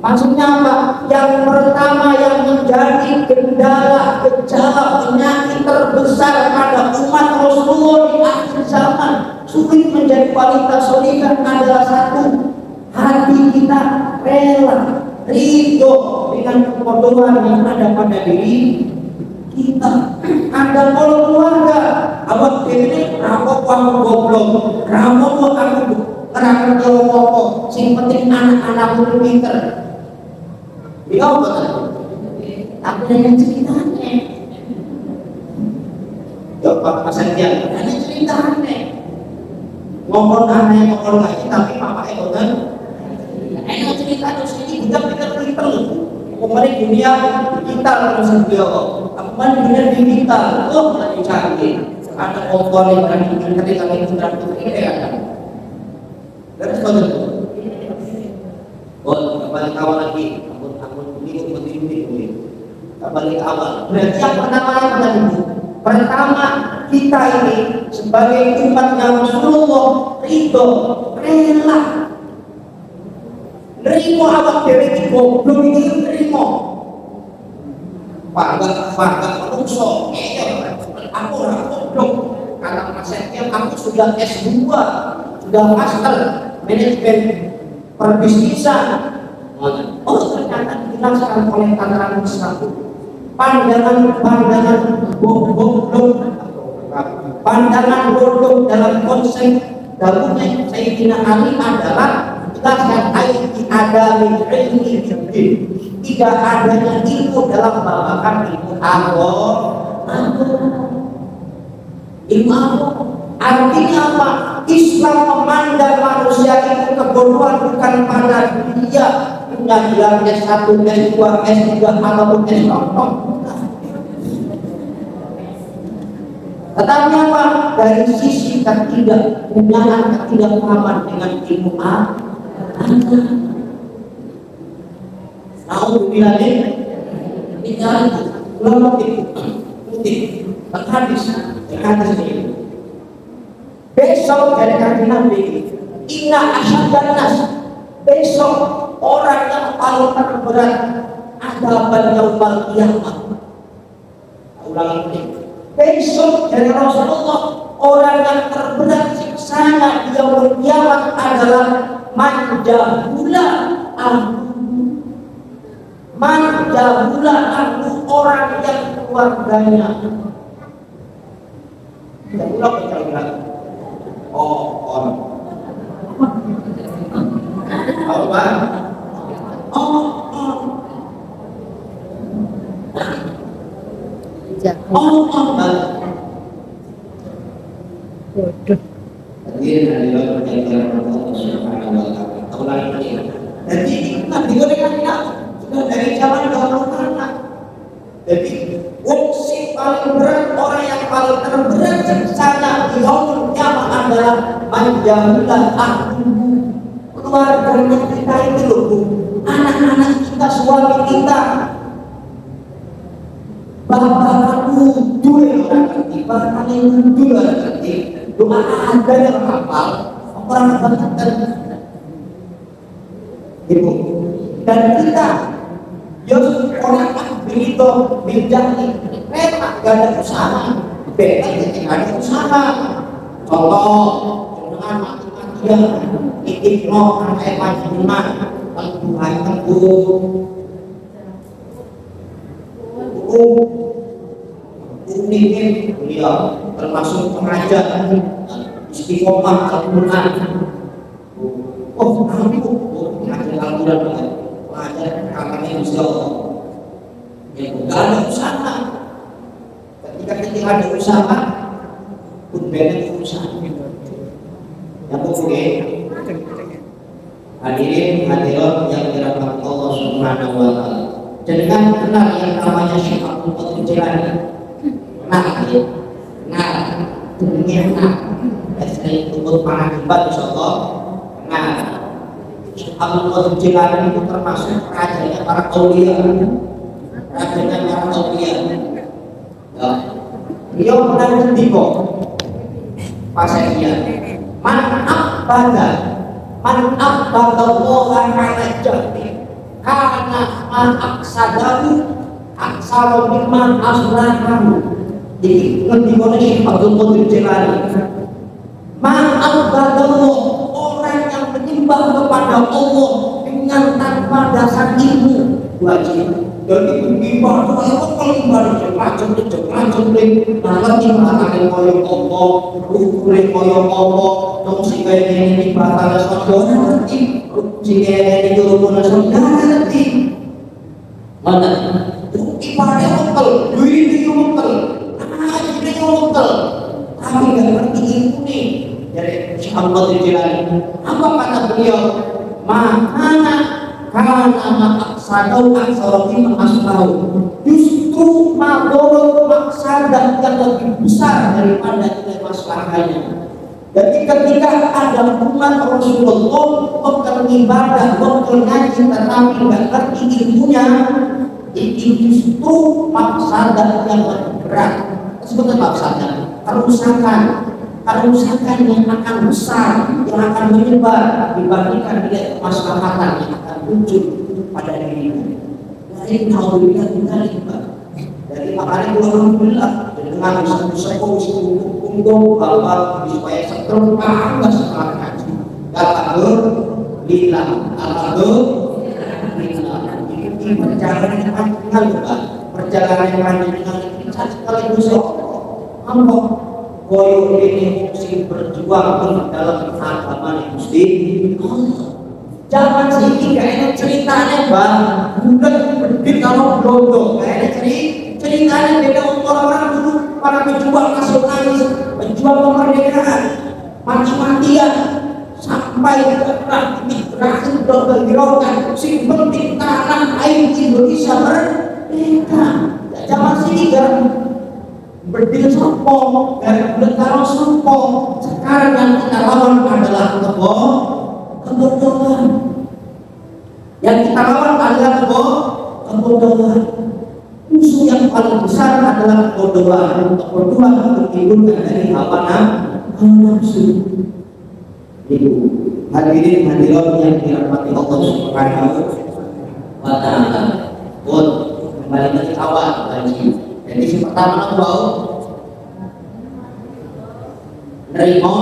Maksudnya apa? Yang pertama yang menjadi kendala, gejala, penyakit terbesar pada umat Rasulullah di akhir zaman sulit menjadi kualitas solihah adalah satu, hati kita rela, ridho dengan kebodohan yang ada pada diri kita. Ada keluarga, awak ini rampok kamu goblok, rampok kamu kerana dia sing penting anak-anakmu pinter. Dia apa? Tapi dengan ceritanya. Ya Pak Pasadian, ada ceritanya. Ngomong aneh, ngomong lagi, tapi papa ekonan. Enak cerita terus ini kita pinter. Kemarin dunia digital terus dia. Kemarin dunia digital, lagi canggih. Ada kompor yang berani ketika kita ini ada. Dari sekolah itu. Kembali awal lagi. Ini kembali awal. Berarti yang pertama kita ini sebagai umatnya Rasulullah ridho, rela, nerimo awak dewe iki goblok iki nerimo. Bangga menungso, aku ora goblok. Karena maksudnya aku sudah S2, sudah master manajemen perbisnisan. Oh ternyata dijelaskan oleh tantangan satu pandangan bodoh dalam konsep dalamnya Sayyidina Ali adalah jelaskan ada ilmi tidak adanya ilmu dalam babakan ilmu ilmu artinya apa? Islam memandang manusia itu kebodohan bukan pada dia punya gelarnya S1, S2, S3 ataupun S.com. Tetapi apa? Dari sisi ketidakpahaman dengan ilmu agama. Alhamdulillah ini ulama putih hadis ini. Besok dari kaki Nabi, inna asyaddan nas. Besok orang yang paling terberat adaban yaumul qiyamah. Ulangi ini. Besok dari Rasulullah orang yang terberat siksanya di yaumul qiyamah adalah manjahula orang yang keluarganya. Tidak ulang berkali-kali. Orang. Apa? Jadi Nabi sudah dari zaman dahulu anak. Jadi fungsi paling berat, orang yang paling terberat siksanya di yaumul qiyamah adalah manjahulah keluarganya kita itu loh, anak-anak kita, suami kita, bapak kudu orang ngerti, bapak kudu orang ngerti, doa ada yang hafal, orang banget ibu dan kita orang begitu menjadi memang gak ada usaha, beda gak ada usaha. Contoh dengan mati-matian ikno anak majliman Tuhan ini beliau termasuk pengajar istiqomah Al-Quran. Pengajar Al-Quran, pengajar kamarnya Insya Allah. Yang gak ada usaha. Ketika kita ada usaha, pun beda usaha. Yang oke. Hadirin hadirat yang dirahmati Allah Subhanahu wa taala. Dengan kenal yang namanya Syekh Abdul Qadir Jilani. Dunia saya ikut pengajian insyaallah. Syekh Abdul Qadir Jilani itu termasuk rajanya para aulia. Beliau pernah ngendika pasien man abada Allah ala jahdi. aksadahu aksara mimma aslakahu. Jadi ngerti oleh Syekh Abdul Qadir Jilani, ma'abadallah, orang yang menyembah kepada Allah dengan tanpa dasar ilmu wajib. Jadi ibadah kalau ibadah macam-macam ngerti maknane koyo apa, rukune koyo apa, terus sing kaya ini ibadah sadar ngerti, sing kaya ini rukune sadar ngerti. Mana? Ibadah betul, duit itu betul, ini betul, tapi nggak ngerti ilmu nih. Jadi Syekh Abdul Jilani, apa kata beliau? Mana karena maksadau aksarofim aslahu, justru madorot maksadah yang lebih besar daripada nilai masalahnya. Jadi ketika ada umat Rasulullah bekal ibadah, bekal ngaji tetapi nggak ngerti ilmunya, itu justru maksadah yang lebih berat. Sebutnya maksadah kerusakan yang akan besar, yang akan menyebar dibandingkan nilai kemaslahatan yang akan muncul pada dirinya. Dari alhamdulillah dari makanya alhamdulillah dengan satu untuk bahwa supaya seterusnya setelah kaji. Alhamdulillah, alhamdulillah. Ini perjalanan yang panjang, perjalanan yang panjang kita sekaligus Allah. Koyo ini mesti berjuang dalam agama Gusti Allah. Jangan sih gak enak ceritanya bang, bukan berdiri kalau blondo, gak enak ceritanya beda orang-orang dulu para pejuang nasionalis, pejuang kemerdekaan, mati-matian sampai berakhir bergerokan, sing penting tanah air Indonesia merdeka. Jangan sih gak berdiri sopo dan bertaruh sopo. Sekarang yang kita lawan adalah kebodohan. Yang kita lawan adalah kebodohan. Musuh yang paling besar adalah kebodohan. Kebodohan tertimbulkan dari hawa nafsu. Itu hadirin hadirat yang dirahmati Allah Subhanahu wa Ta'ala. Kembali dari awal lagi. Jadi yang pertama bau nerimo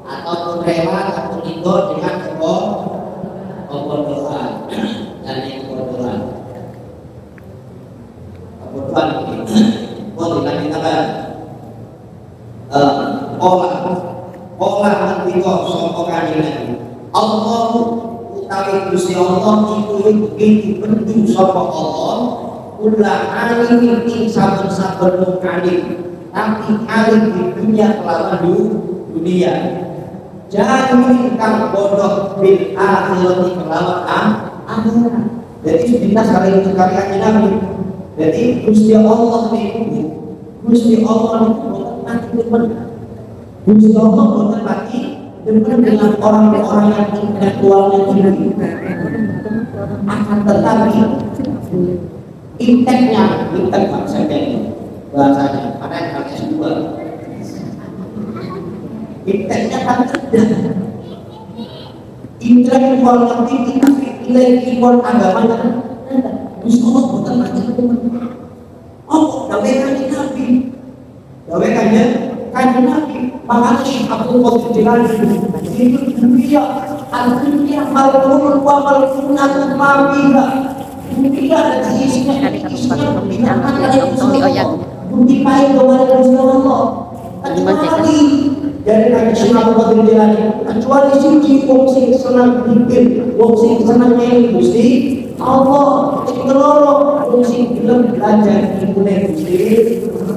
atau rela atau ridho dengan kebodohan dan kebodohan ini dikatakan olah ridho sopo kanjeng Allah utawi Gusti Allah itu begitu penting sapa Allah ulah alim ing saben-saben kalim tapi alim di dunia kelawan dunia jangan kang bodoh bil akhirati kelawan akhirat. Jadi kita sekali Nabi. Jadi Gusti Allah itu Gusti Allah itu mati benar. Gusti Allah bukan mati dengan orang-orang yang intelektualnya tinggi, akan tetapi inteknya bahasanya pada yang S2 inteknya kan tidak intelektualnya tinggi tapi intelektual agamanya Gusti Allah bukan mati benar. Oh, dawekannya Nabi Kanjeng Nabi, makanya Syekh Abdul Qadir Jilani itu dunia al-dunia malkunun wa malkunatun ma'biha dunia dan isinya binatang yang dipakai kepada Rasulullah kecuali dari Syekh Abdul Qadir Jilani kecuali suci wong sing senang bikin wong sing senang nyanyi Gusti Allah keloro wong sing gelem belajar ilmune Gusti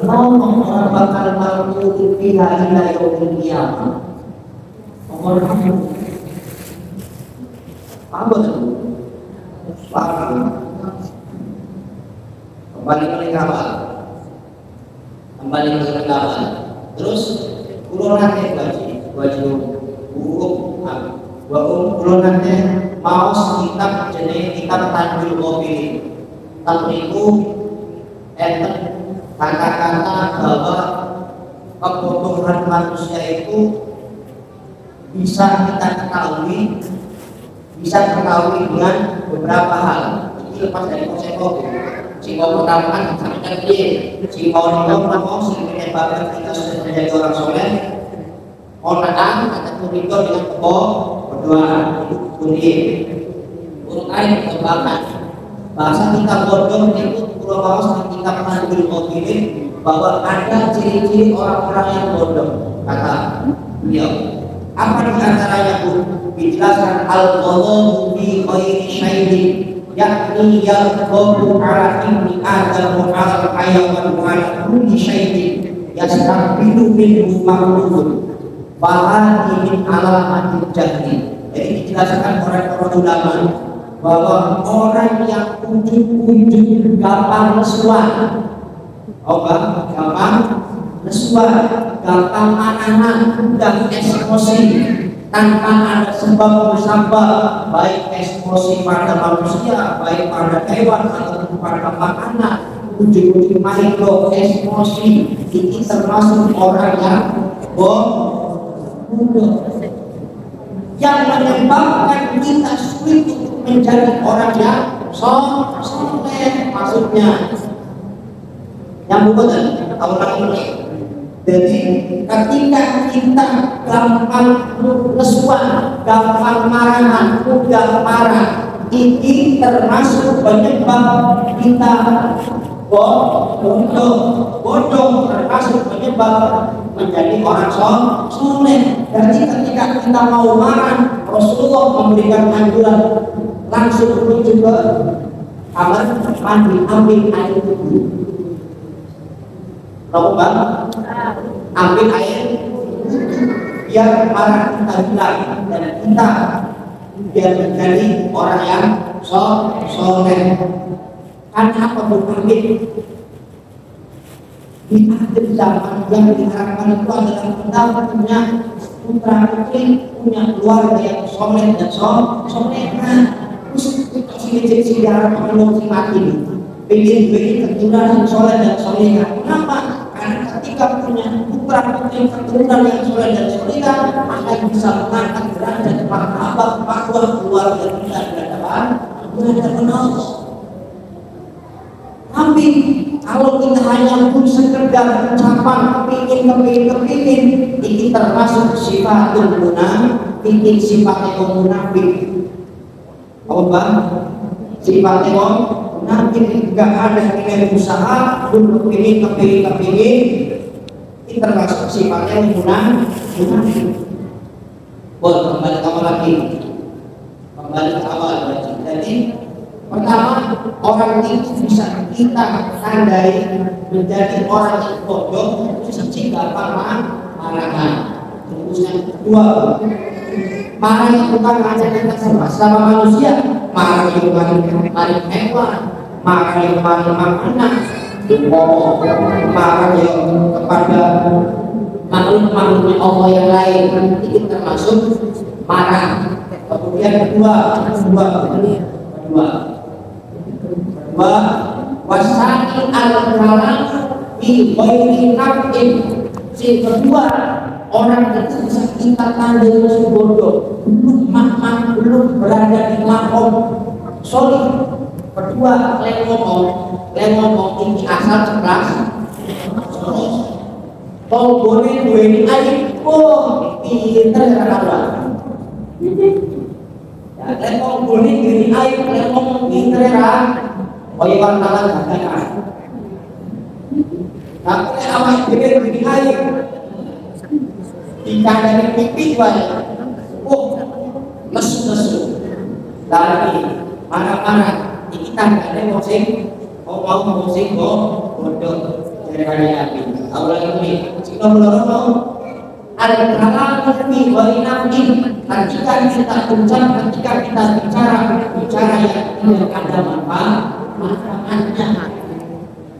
Allah bakal mampu fiha ila yaumil qiyamah. Apa itu? Kembali ke kapal. Terus kulo nate baju hukum kulo nate maos kitab jenenge kitab Tanjul Qabil. Tanriku enten kata-kata bahwa kebodohan manusia itu bisa kita ketahui dengan beberapa hal. Ini lepas dari konsep singkong pertama kan sampai dia singkong itu mau menyebabkan kita sudah menjadi orang soleh. Orang atau itu dengan berdoa itu urutan kebaikan. Bahasa kita bodoh itu pulau bawah kita pernah diberi bahwa ada ciri-ciri orang-orang yang bodoh, kata beliau. Apa di antaranya pun dijelaskan al-ghadab fi ghairi syai'in, yakni yaghabu ala ibni adam wa ala hayawan wa ala kulli syai'in yastaqilu minhu maqlubun bahadi min alamatil jahli. Jadi dijelaskan oleh para ulama bahwa orang yang ujung-ujung gampang lesuan, gampang lesuan, gampang manahan dan emosi tanpa ada sebab musabab, baik emosi pada manusia, baik pada hewan ataupun pada makanan, ujung-ujung mikro emosi ini termasuk orang yang bodoh, yang menyebabkan kita sulit untuk menjadi orang yang soleh. Maksudnya yang bukan tahu lagi. Jadi ketika kita gampang lesuan, gampang marahan, mudah marah, ini termasuk penyebab kita bodoh termasuk penyebab menjadi orang soleh. Jadi ketika kita mau marah, Rasulullah memberikan anjuran langsung menuju ke kamar mandi, ambil air wudhu. Tahu bang? Ambil air biar marah kita hilang dan kita biar menjadi orang yang soleh. Karena apa berpikir di akhir zaman yang diharapkan itu adalah kita punya putra putri, punya keluarga yang soleh dan solehah. Terus kita sini diharapkan si mati, pengen keturunan yang soleh dan solehah. Kenapa? Karena ketika punya putra putri keturunan yang soleh dan solehah akan bisa mengangkat derajat martabat fakwa keluarga kita di hadapan Allah. Tapi kalau kita hanya pun sekedar ucapan kepingin, ini termasuk sifatul munafik, sifatnya munafik. Apa bang? Sifatnya munafik, nggak ada nilai usaha untuk kepingin, ini termasuk sifatnya munafik. Kembali ke awal lagi. Jadi pertama, orang itu bisa kita tandai menjadi orang yang bodoh itu gampang marahan. Terus yang kedua, marah yang bukan hanya kita sama manusia, marah yang paling hewan, marah yang paling makanan, marah yang kepada makhluk-makhluk Allah yang lain, itu termasuk marah. Kemudian kedua wasani al-kalam fi ghairi naf'in. Yang kedua, orang itu bisa kita tandai bodoh, belum berada di makom solih. Kedua, ngomong ini asal cerdas. Kalau boleh gue ini aib, pinter apa? Kalau boleh gue ini aib, ngomong pinter ya. Orang tangan katakan, tapi awak pikir begini air, jika dari pipi banyak, lesu, lari, marah, kita nggak ada mau musik, bodoh, dari api. Awalnya ini, jika mau ada kalam lebih warinami, ketika kita bicara yang tidak ada manfaatnya.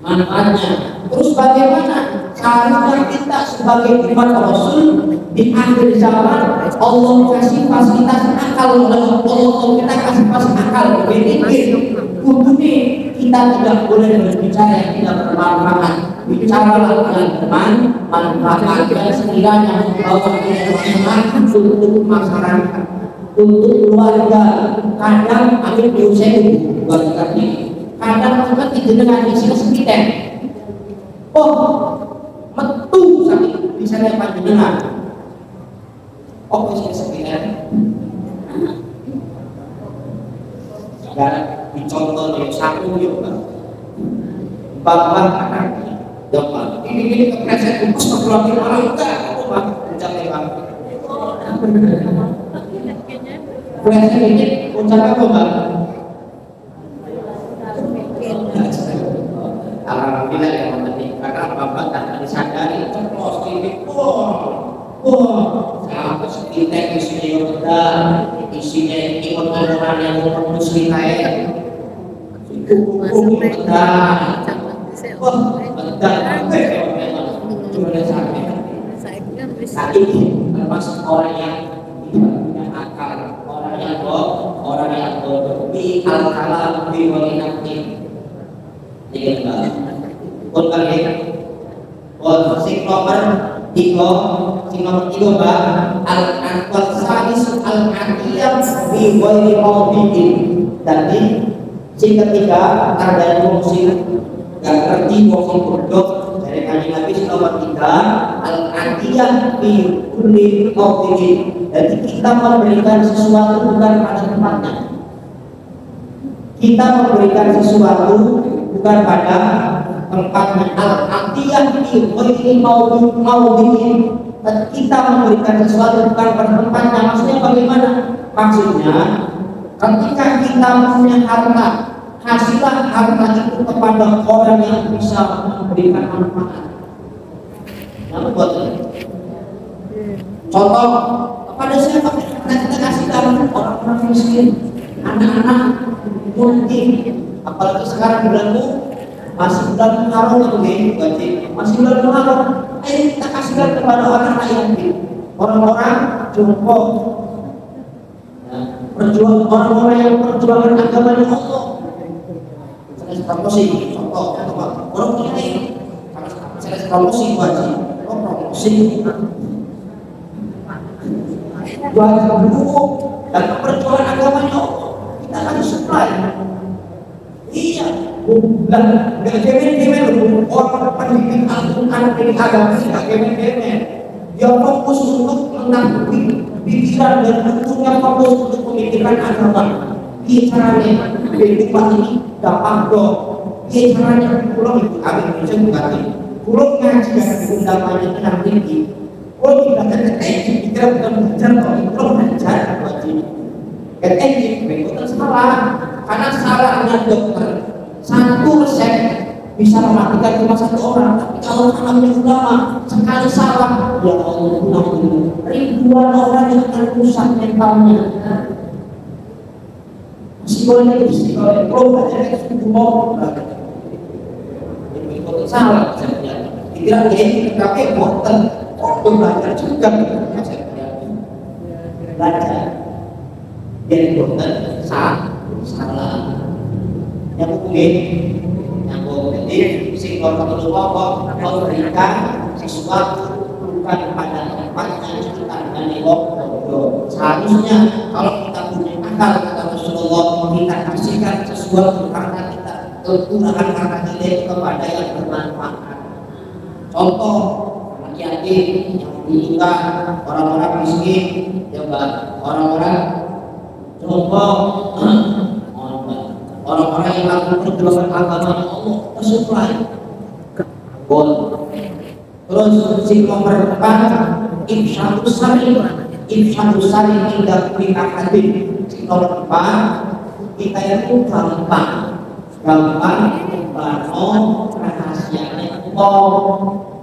manfaatnya. Terus bagaimana seharusnya kita sebagai umat Rasul di akhir zaman Allah kasih fasilitas akal, Allah kita kasih fasilitas akal berpikir. Kudune kita tidak boleh berbicara yang tidak bermanfaat. Bicaralah yang bermanfaat dan sekiranya membawa kebermanfaatan untuk masyarakat, untuk keluarga. Kadang ambil dosen buat kami. Kadang juga tidak dengan isi sepiten. Oh, metu sakit bisa dapat panjenengan. Oh, isi sepiten. Sekarang dicontoh yang satu yuk, bapak anaknya, bapak ini kepreset bungkus berarti malah enggak, aku mah ucapnya bang. Preset ini ucapnya apa bang? Alhamdulillah yang penting karena bapak tak disadari ceplos ini, sampai sekitar isinya yang benar, isinya ikut orang yang muslim lain. Termasuk orang yang tidak punya akal, orang yang berbi al-kalam bi walinati. Jadi pun kali sing nomor 3 bang al-anqal sadis al-aqiyam bi ghairi mawdin. Jadi sing ketiga ada muslim gak ngerti wong bodoh dari kanjeng Nabi nomor 3 al-aqiyam bi kulli mawdin. Jadi kita memberikan sesuatu bukan pada tempatnya. Kita memberikan sesuatu bukan pada tempatnya. Al-aqiyam bi kulli mawdin. Kita memberikan sesuatu bukan pada tempatnya. Maksudnya bagaimana? Maksudnya ketika kita punya harta, kasihlah harta itu kepada orang yang bisa memberikan manfaat. Nah, buat contoh kepada siapa kita kasihkan orang-orang miskin, anak-anak mungkin, apalagi sekarang bulanmu masih bulan Muharram masih bulan Muharram, ayo kita kasihkan kepada orang yatim, orang-orang jongkok, orang-orang yang perjuangan agamanya Allah. Promosi, contoh, orang ini saya promosi wajib, promosi wajib dulu dan perjuangan agamanya Allah. Kita akan supply. Iya, bukan nggak jemen-jemen orang pendidik Al-Quran dari agama nggak jemen-jemen. Dia fokus untuk menanggapi pikiran dan tentunya fokus untuk memikirkan agama. Caranya kehidupan ini gampang dong. Caranya pulau itu kami bisa bukan pulau ngaji yang undangannya tenang tinggi. Pulau tidak ada teknik kita bukan belajar kalau pulau belajar wajib. Teknik berikutnya salah karena salahnya dokter satu resep bisa mematikan cuma satu orang. Tapi kalau anaknya ulama sekali salah ya Allah ribuan orang yang akan rusak mentalnya. Psikolognya itu psikologi pro aja itu mau itu salah sebenarnya tidak ini tapi boten belajar juga belajar jadi boten salah yang mungkin yang jadi psikolog itu apa memberikan sesuatu bukan pada tempatnya kita dari bodoh. Seharusnya kalau kita punya akal kata Rasulullah kita kasihkan sesuatu karena kita kegunaan karena kita itu kepada yang bermanfaat. Contoh anak yatim yang dibutuhkan, orang-orang miskin, orang-orang contoh orang-orang yang melakukan perjuangan agama Allah tersuplai. Terus si nomor 4 ifsyadus salim tidak berikan hadis. Si nomor 4 kita itu gampang membangun rahasianya Allah.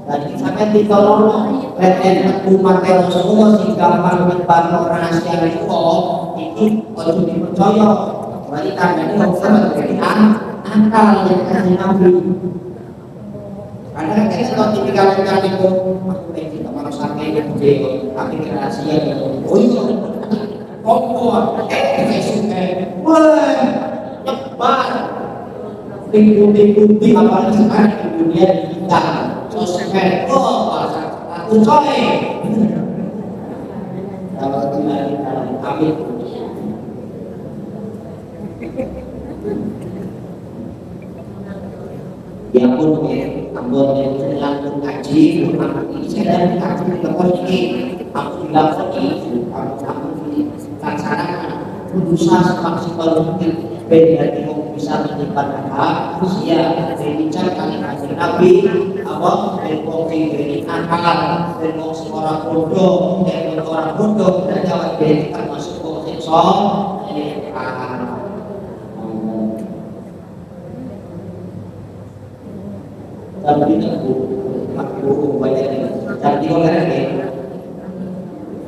Jadi sampai ditolong leten umat Rasulullah si gampang membangun rahasianya Allah itu harus dipercaya. Berarti tandanya Allah menjadi akal yang kasih Nabi. Karena kita kalau tipikal yang itu aku pengen kita malah sampai di tapi rahasia gitu. Oh iya, kompor, mulai nyebar bukti apalagi sekarang di dunia digital, sosmed, aku coy. Kalau kita ambil ya pun anggota yang langsung kaji, saya dan kaji telepon ini, aku bilang ini, aku laksanakan berusaha semaksimal mungkin supaya dia bisa menyimpan hak usia berbicara kali Nabi awal dari kopi dari akal dari orang bodoh dari orang bodoh dan jawab dari termasuk kopi tapi aku banyak jadi oleh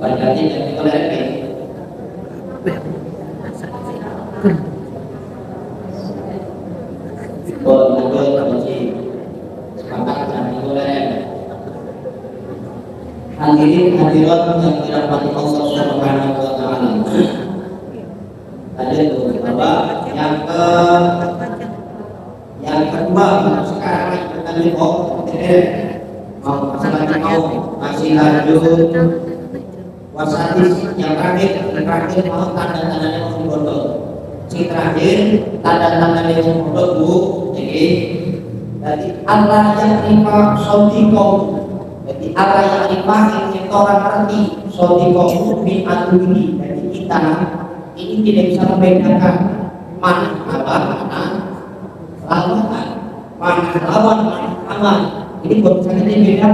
banyaknya jadi oleh hadirin hadirat yang dirahmati Allah Subhanahu wa taala. Ada beberapa yang kedua sekarang kita lihat mau masih lanjut wasatis yang terakhir mau tanda-tandanya masih bodoh. Si terakhir tanda-tandanya masih bodoh bu. Jadi Allah yang terima sodikoh. Jadi Allah yang terima ini orang ngerti sodikoh bin ini. Jadi kita ini tidak bisa membedakan mana kabar mana lawan mana aman. Ini buat saya ini beda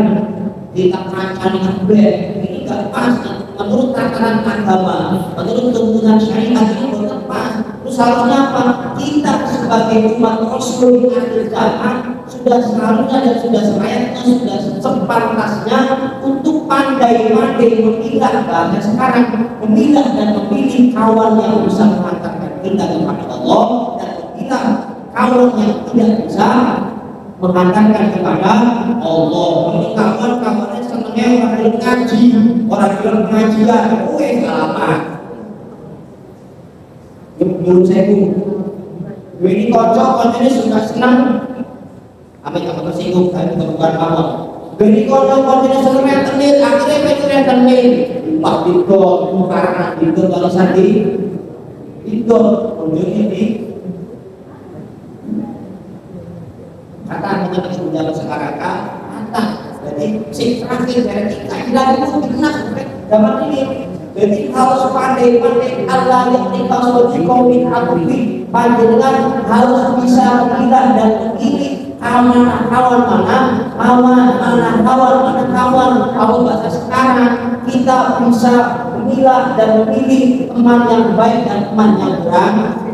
di takaran ini nggak pas menurut takaran agama, menurut tuntunan syariat ini bukan pas. Terus harusnya apa? Kita sebagai umat Rasul di akhir zaman sudah seharusnya dan sudah selayaknya sudah sepantasnya untuk pandai-pandai memilah bahkan sekarang memilah dan memilih kawan yang bisa mengantarkan kita kepada Allah dan memilah kawan yang tidak bisa menghantarkan kepada Allah. Ini kawan-kawannya senangnya orang ngaji, orang bilang pengajian, selamat. Menurut saya ini kocok-kocoknya sudah senang. Apa yang kamu tersinggung? Tapi bukan kamu. Ini kocok-kocoknya senang rentenir, akhirnya pengen rentenir. Pak Dito, karena Dito kalau sandi, Dito ujungnya di kata kita sudah sekarang kata jadi si terakhir dari kita hilang itu benar zaman ini jadi harus pandai-pandai Allah yang dikasih di komin akubi panjenengan harus bisa memilah dan memilih mana kawan kalau bahasa sekarang kita bisa memilah dan memilih teman yang baik dan teman yang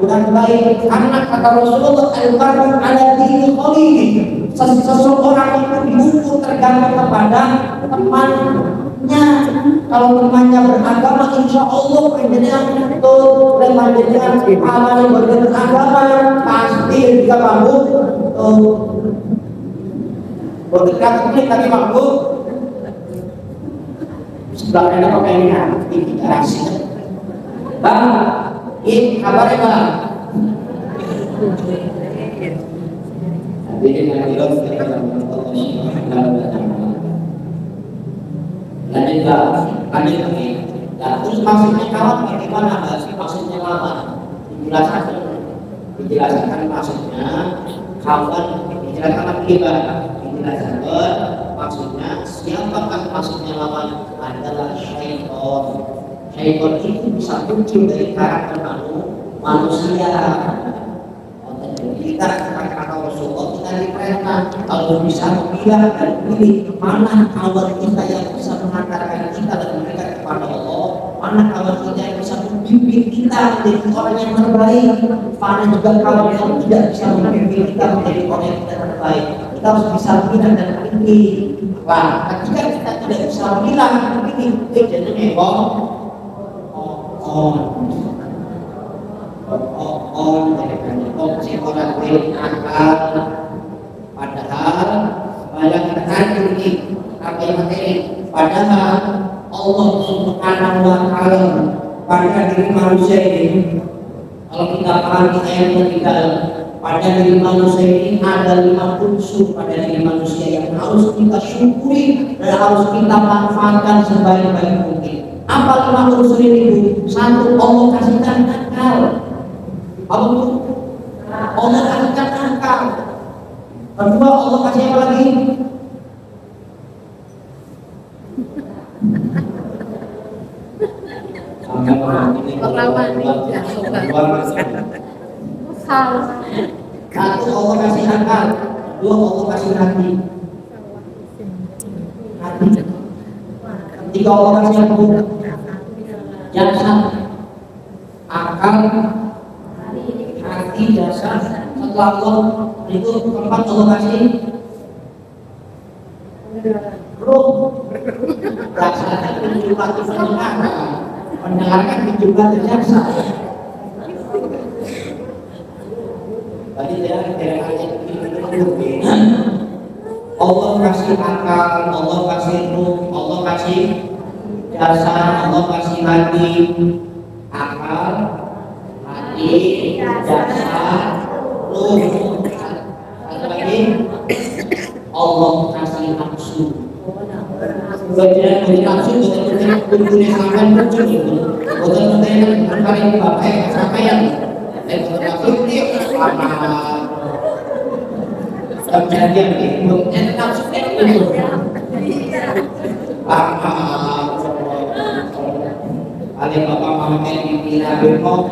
kurang baik karena kata Rasulullah al-mar'u ala dini khalili seseorang itu diukur tergantung kepada temannya. Kalau temannya beragama insya Allah dengan betul dengan amal yang beragama pasti juga mampu berdekat ini kami mampu sebelahnya apa ini interaksi bang ini kabarnya bang hadirin hadirat lanjut lagi terus maksudnya kawan bagaimana maksudnya lama dijelaskan maksudnya kawan dijelaskan dijelaskan maksudnya siapakah maksudnya lawan adalah syaitan. Syaitan itu bisa muncul dari karakter manusia. Kita kata Rasulullah kita diperintah kalau bisa memilah dan pilih mana kawan kita yang bisa mengantarkan kita dan mereka kepada Allah, mana kawan kita yang bisa membimbing kita menjadi orang yang terbaik, mana juga kawan yang tidak bisa membimbing kita menjadi orang yang tidak terbaik. Kita harus bisa memilah dan pilih. Wah, ketika kita tidak bisa memilah dan pilih, jadi orang akal padahal banyak Padahal Allah Subhanahu wa Ta'ala pada diri manusia ini, kalau kita pahami ayat ketiga, pada diri manusia ini ada 5 unsur pada diri manusia yang harus kita syukuri dan harus kita manfaatkan sebaik-baik mungkin. Apa 5 unsur ini? 1, Allah kasihkan akal. Allah kasihkan akal. Kedua, Allah kasih apa lagi? Satu, Allah kasih akal. Dua, Allah kasih hati. Tiga, Allah kasih apa? Jasa, akal, hati, jasa. Setelah Allah itu keempat, Allah kasih roh. Rasakan juga mendengarkan juga jasa. Tadi Allah kasih akal, Allah kasih ruh, Allah kasih jasa, Allah kasih hati. Akal, hati, jasa, ruh. Lagi Allah kasih nafsu. Bagian dari nafsu betul-betul kumpulnya sampai muncul itu. Betul-betul berkali bapak sampai yang nafsu ini apa? Kejadian itu nafsu itu apa? Ada bapak memakai di pila bengkok.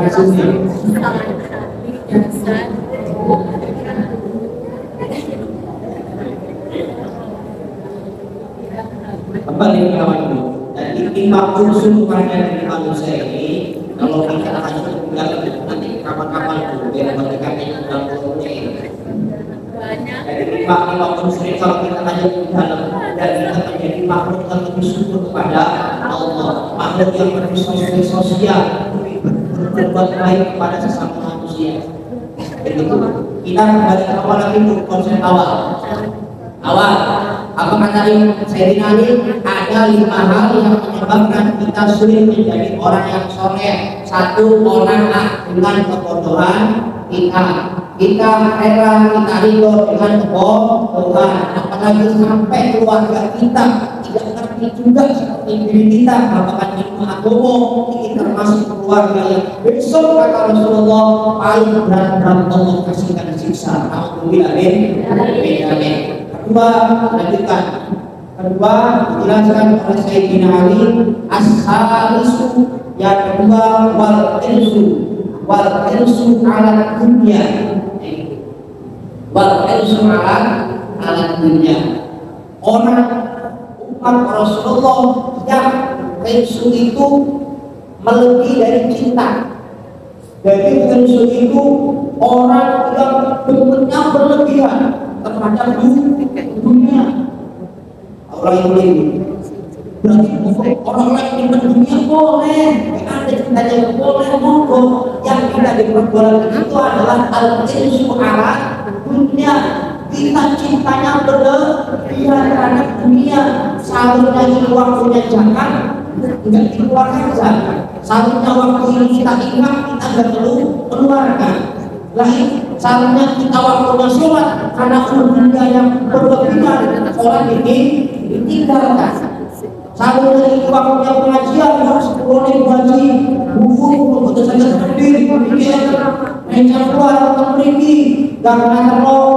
Nafsu ini. Kembali ke awal dulu. Dan 5 unsur pada diri manusia ini, kalau kita hanya tinggal nanti kapan-kapan dulu biar mendekati dalam ini. Dari 5 unsur ini kalau kita hanya tinggal dan kita menjadi makhluk yang lebih syukur kepada Allah, makhluk yang lebih sosial, berbuat baik kepada sesama manusia. Begitu. Kita kembali ke awal lagi untuk konsep awal. Apa kata Sayyidina Ali? Ada 5 hal yang menyebabkan kita sulit menjadi orang yang soleh. 1, orang dengan kebodohan kita rela, kita ridho dengan kebodohan. Apalagi sampai keluarga kita tidak ngerti juga seperti diri kita, apakah ilmu agama ini termasuk keluarga yang besok kata Rasulullah paling berat Allah kasihkan siksa. Alhamdulillah. Kedua, lanjutkan. Kedua, dijelaskan oleh Sayyidina Ali as-salisu, yang kedua wal irsu ala dunia. Wal irsu ala dunia. Orang umat Rasulullah yang irsu itu melebihi dari cinta. Jadi irsu itu orang yang bentuknya berlebihan terhadap dunia. Orang yang boleh berarti orang lain di dunia boleh, ada cintanya boleh, monggo. Yang tidak diperbolehkan itu adalah al-irsu ala dunia. Kita cintanya berlebihan terhadap dunia. Salurnya ini waktunya jangan enggak dikeluarkan saja. Salurnya waktu ini kita ingat kita enggak perlu keluarkan. Lain salahnya kita waktunya sholat karena dunia yang berlebihan, sholat ini ditinggalkan. Salahnya itu waktunya pengajian harus boleh ngaji, buku untuk saja berdiri, pikir, meja keluar atau pergi, jangan terlalu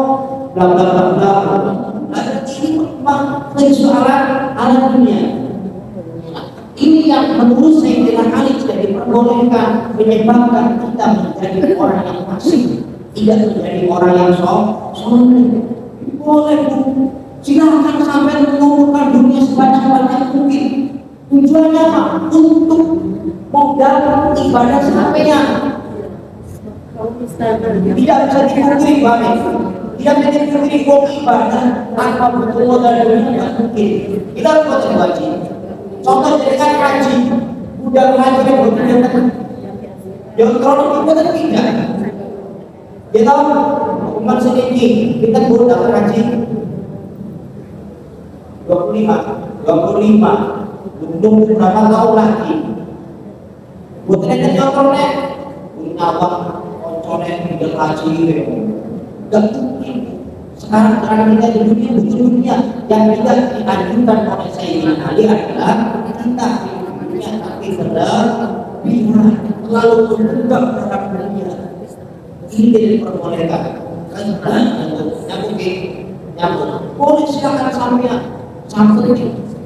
bla bla bla bla. Ini memang soalan ala dunia. Ini yang menurut Sayyidina Ali tidak diperbolehkan, menyebabkan kita menjadi orang yang fasik, tidak menjadi orang yang soleh. Boleh Bu, silakan sampai mengumpulkan dunia sebanyak-banyak mungkin. Tujuannya apa? Untuk modal ibadah sampeyan. Tidak bisa dipungkiri banget. Tidak bisa dipungkiri ibadah tanpa betul modal dunia tidak mungkin. Kita harus wajib. Contoh jadikan haji, udah haji kan betul-betul yang terlalu kita tidak. Kita umat sedikit, kita baru dapat haji 25 belum berapa tahun lagi buatnya nyotornya punya uang koncornya tidak haji gak mungkin. Sekarang kita di dunia yang tidak diajukan oleh Sayyidina Ali adalah kita dunia tapi berlebihan lalu menunggak terhadap dunia ini tidak diperbolehkan karena nyambung boleh silakan sampai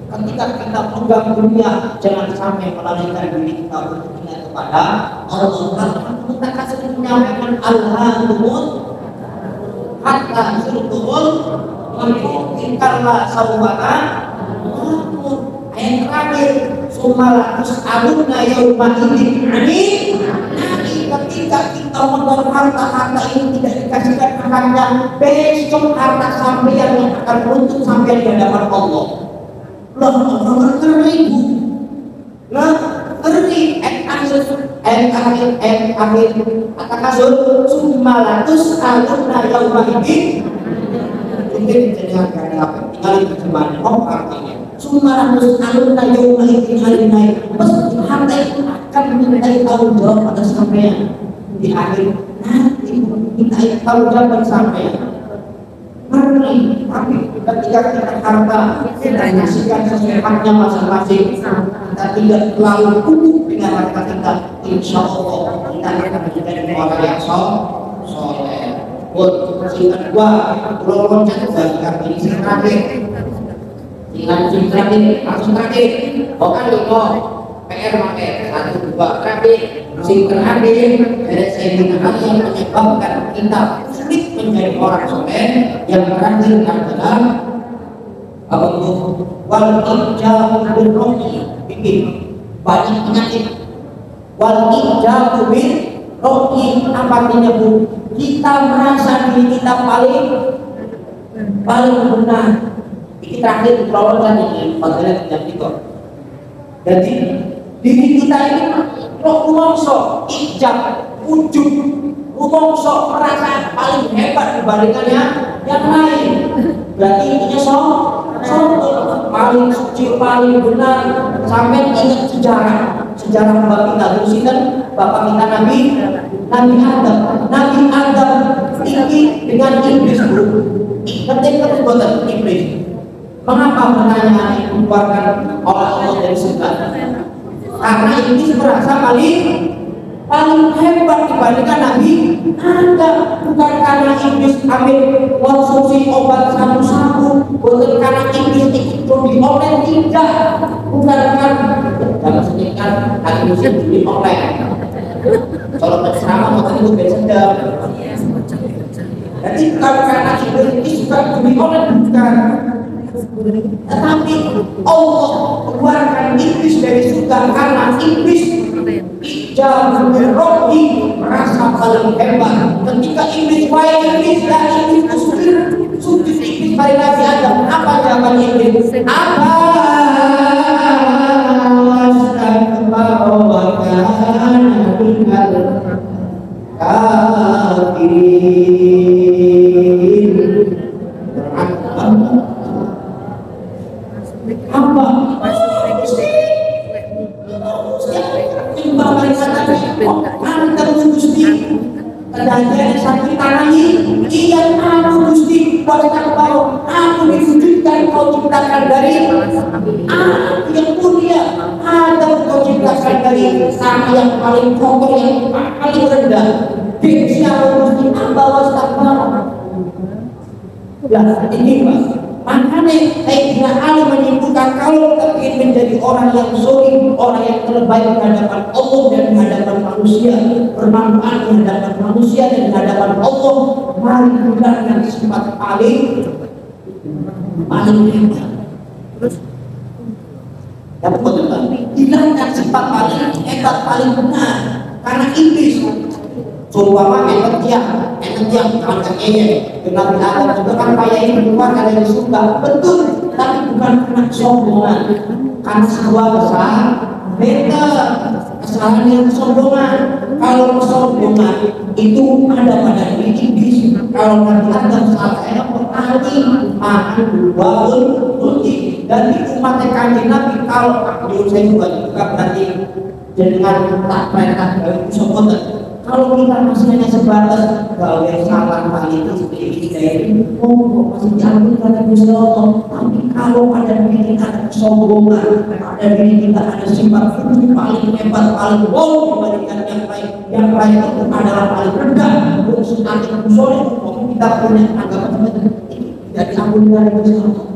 ketika kita pegang dunia jangan sampai melalaikan diri kita untuk ingat kepada Allah. Kita kasih menyampaikan Alhamdulillah hatta surtul karena saubana ayat terakhir sumalakus aluna yauma idin nanti ketika kita memegang harta ini tidak dikasihkan haknya besok harta sampeyan yang akan menuntut sampeyan di hadapan Allah. Loh, ngeribu. Nah, ngeri akhir kata kasur sumalakus aluna yauma idin mungkin dijelaskan apa tinggal terjemahan artinya sumalakus aluna yauma idin hari naik pasti harta itu akan dimintai tanggung jawab pada sampeyan di akhir nanti dimintai tanggung jawab pada sampeyan. Ngeri, tapi ketika kita harta kita nyaksikan sesuai haknya masing-masing kita tidak terlalu kukuh dengan harta kita insya Allah kita akan menjadi orang yang soleh. Buat singkat gua pulau loncat bagi kami ini terakhir langsung terakhir bukan lupa PR pakai 1 2 terakhir sing terakhir dari Sayyidina Ali yang menyebabkan kita sulit menjadi orang soleh yang terakhir adalah apa itu wal ijabu bil rohi bikin banyak penyakit wal ijabu bil rohi apa artinya bu kita merasa diri kita paling benar ini terakhir perawatan ini fadilah tidak itu jadi diri kita ini rumongso ijab ujub rumongso merasa paling hebat dibandingkannya yang lain berarti intinya paling suci paling benar sampai ingat sejarah bapak kita terusikan bapak kita Nabi Adam tinggi dengan iblis ketika perbuatan iblis mengapa pertanyaan ini dikeluarkan oleh Allah dari surga karena iblis merasa paling hebat dibandingkan Nabi Adam bukan karena iblis ambil konsumsi obat sabu-sabu bukan karena iblis ikut judi online tidak bukan karena jangan sedihkan hati musim judi online kalau terserama motor itu biasa jadi bukan karena iblis suka judi online bukan tetapi Allah keluarkan iblis dari surga karena iblis ijab rohi merasa paling hebat ketika iblis iblis iblis pada Nabi Adam apa jawaban iblis apa aku diwujudkan kau ciptakan dari aku yang mulia Adam kau ciptakan dari sama yang paling kotor yang paling rendah siapa mesti ambawa stakbar ya ini mas makanya Sayyidina Ali menyimpulkan kalau kita ingin menjadi orang yang zolim orang yang terbaik di hadapan Allah dan di hadapan manusia bermanfaat di hadapan manusia dan di hadapan Allah mari gunakan sifat paling hebat terus dapat betul hilangkan sifat paling hebat paling benar karena iblis seumpama energi yang angkatnya dengan Adam juga kan payah ini keluar dari surga betul tapi bukan karena sombongan karena sebuah besar beda kesalahan yang kesombongan kalau kesombongan itu ada pada diri iblis kalau nanti Adam salah yang berarti makan wabul putih dan di umat Kanjeng Nabi kalau saya juga berarti dengan tak perintah dari usaha. Kalau kita masih hanya sebatas gawe salah kali itu seperti ini, masih diambil karena Gusti Allah. Tapi kalau ada diri kita ada kesombongan, ada diri kita ada sifat paling hebat, paling wow dibandingkan yang lain itu adalah paling rendah. Untuk arti kusoleh, kita punya anggapan seperti ini tidak diampuni oleh Gusti Allah.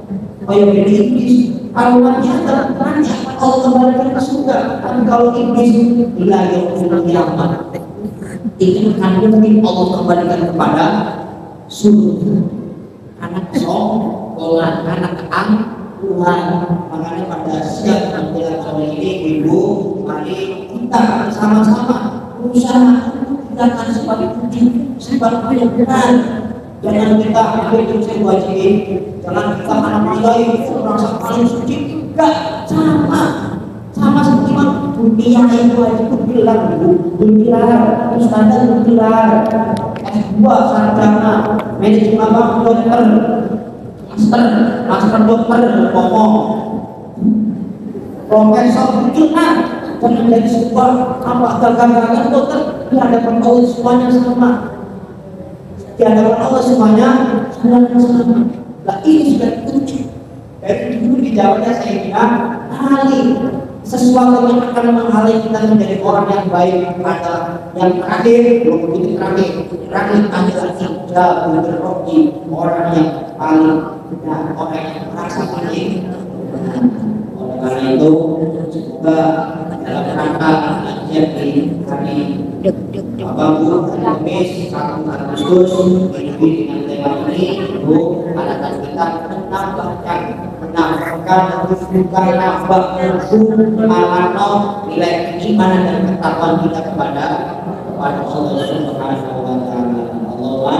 Kayak jadi iblis, awalnya tertanya Allah kembalikan ke surga, tapi kalau iblis wilayah kiamat itu akan mungkin Allah kembalikan kepada surga. Anak sombongan, anak angkuhan. Makanya pada siang menjelang sore ini ibu, mari kita sama-sama berusaha menggunakan sifat putih, sifat kebenaran. Jangan kita ambil dosa wajib, jangan kita menamai merasa paling suci. Enggak, sama seperti dunia itu aja bergelar, standar bergelar, S2 sarjana, manajemen bank, dokter, master dokter, ngomong, profesor bergelar, dan menjadi sebuah gagal-gagal dokter, di hadapan Allah semuanya sama, di hadapan Allah semuanya sama. Nah ini sudah diuji. Dari dulu dijawabnya saya bilang, sesuatu yang akan menghalangi kita menjadi orang yang baik pada yang terakhir, belum begitu terakhir adalah jauh berroji, orang yang paling benar, orang yang merasa paling benar. Oleh karena itu, semoga dalam rangka kajian ini hari Bapak Kamis 1 Agustus dengan tema ini, Bu, anak kita menambahkan nambah nilai keimanan dan ketakwaan kita kepada Allah Subhanahu wa taala. Allah